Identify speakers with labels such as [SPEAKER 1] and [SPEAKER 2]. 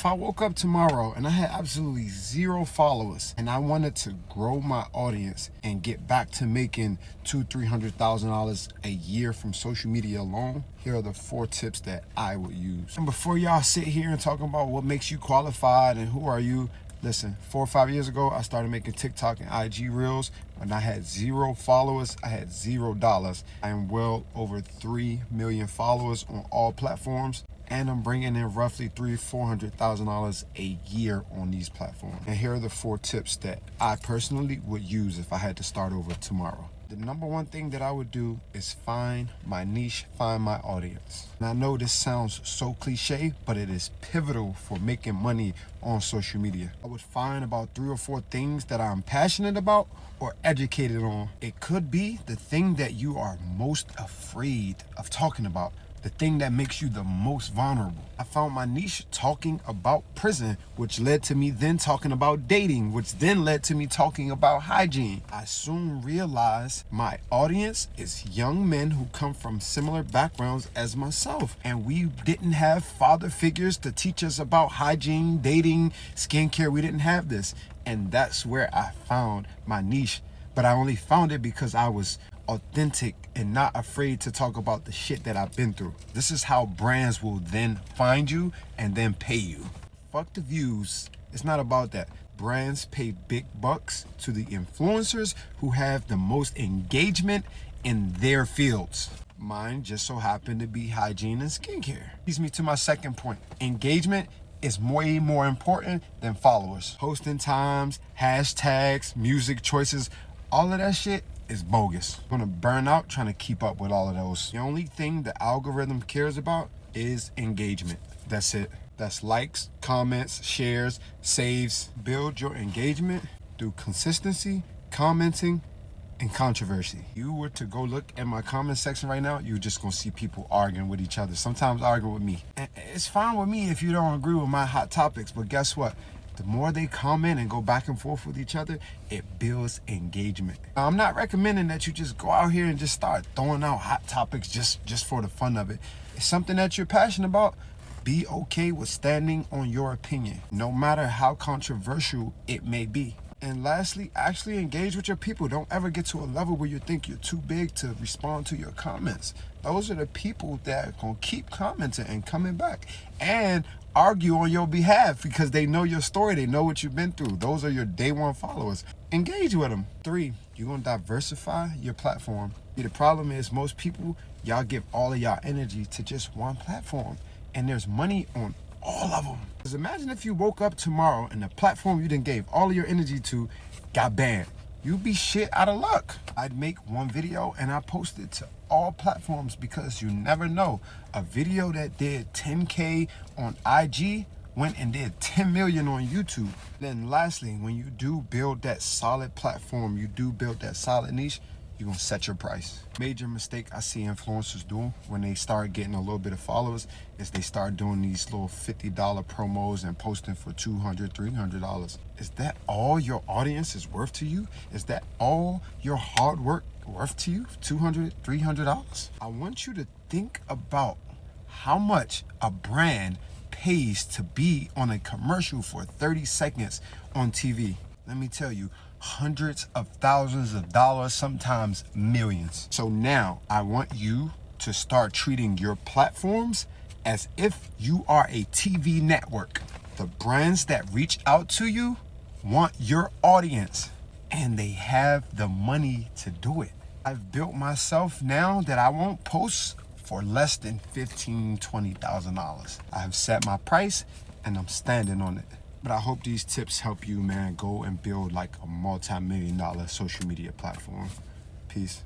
[SPEAKER 1] If I woke up tomorrow and I had absolutely 0 followers and I wanted to grow my audience and get back to making $200,000-$300,000 a year from social media alone, here are the 4 tips that I would use. And before y'all sit here and talk about what makes you qualified and who are you, listen, 4 or 5 years ago, I started making TikTok and IG Reels. When I had 0 followers, I had $0. I am well over 3 million followers on all platforms, and I'm bringing in roughly $300,000-$400,000 a year on these platforms. And here are the 4 tips that I personally would use if I had to start over tomorrow. The number 1 thing that I would do is find my niche, find my audience. And I know this sounds so cliche, but it is pivotal for making money on social media. I would find about 3 or 4 things that I'm passionate about or educated on. It could be the thing that you are most afraid of talking about, the thing that makes you the most vulnerable. I found my niche talking about prison, which led to me then talking about dating, which then led to me talking about hygiene. I soon realized my audience is young men who come from similar backgrounds as myself, and we didn't have father figures to teach us about hygiene, dating, skincare. We didn't have this, and that's where I found my niche. But I only found it because I was authentic and not afraid to talk about the shit that I've been through. This is how brands will then find you and then pay you. Fuck the views. It's not about that. Brands pay big bucks to the influencers who have the most engagement in their fields. Mine just so happened to be hygiene and skincare. Leads me to my second point. Engagement is way more important than followers. Posting times, hashtags, music choices, all of that shit is bogus. I'm gonna burn out trying to keep up with all of those. The only thing the algorithm cares about is engagement. That's it. That's likes, comments, shares, saves. Build your engagement through consistency, commenting, and controversy. You were to go look at my comment section right now, you're just gonna see people arguing with each other, sometimes arguing with me. And it's fine with me if you don't agree with my hot topics, but guess what? The more they comment and go back and forth with each other, it builds engagement. Now, I'm not recommending that you just go out here and just start throwing out hot topics just for the fun of it. It's something that you're passionate about. Be okay with standing on your opinion, no matter how controversial it may be. And lastly, actually engage with your people. Don't ever get to a level where you think you're too big to respond to your comments. Those are the people that are gonna keep commenting and coming back and argue on your behalf because they know your story, they know what you've been through. Those are your day 1 followers. Engage with them. 3, you're gonna diversify your platform. See, the problem is most people, y'all give all of y'all energy to just one platform, and there's money on all of them. Because imagine if you woke up tomorrow and the platform you done gave all of your energy to got banned. You'd be shit out of luck. I'd make one video and I post it to all platforms because you never know. A video that did 10K on IG went and did 10 million on YouTube. Then lastly, when you do build that solid platform, you do build that solid niche, you're gonna set your price. Major mistake I see influencers do when they start getting a little bit of followers is they start doing these little $50 promos and posting for $200, $300. Is that all your audience is worth to you? Is that all your hard work worth to you? $200, $300? I want you to think about how much a brand pays to be on a commercial for 30 seconds on TV. Let me tell you, hundreds of thousands of dollars, sometimes millions. So now I want you to start treating your platforms as if you are a TV network. The brands that reach out to you want your audience and they have the money to do it. I've built myself now that I won't post for less than $15,000, $20,000. I have set my price and I'm standing on it. But I hope these tips help you, man. Go and build like a multi-million-dollar social media platform. Peace.